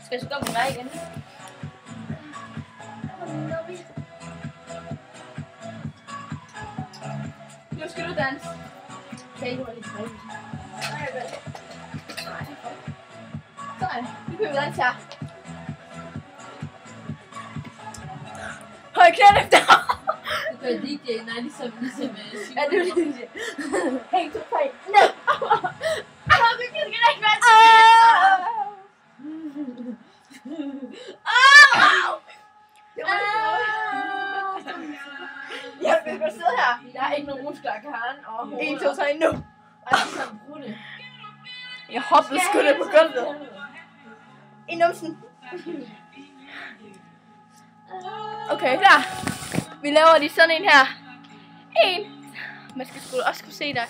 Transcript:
Skal jeg stå med mig igen? Nu skal du danse. Okay, du var lidt fræk. Nej, nu kan vi danse her. Hold kæft efter! Du er DJ, nej, ligesom Ja, du er DJ. 1, 2, 3. No! Du kan ikke være Jeg vil godt sidde her. Jeg har ikke nogen muskler, jeg kan have den overhovedet. 1, 2, 3, nu! Ej, du kan bruge det. Jeg hoppede sgu ned på gulvet. I numsen. Okay, der. Vi laver lige sådan en her. Man skal sgu også kunne se dig.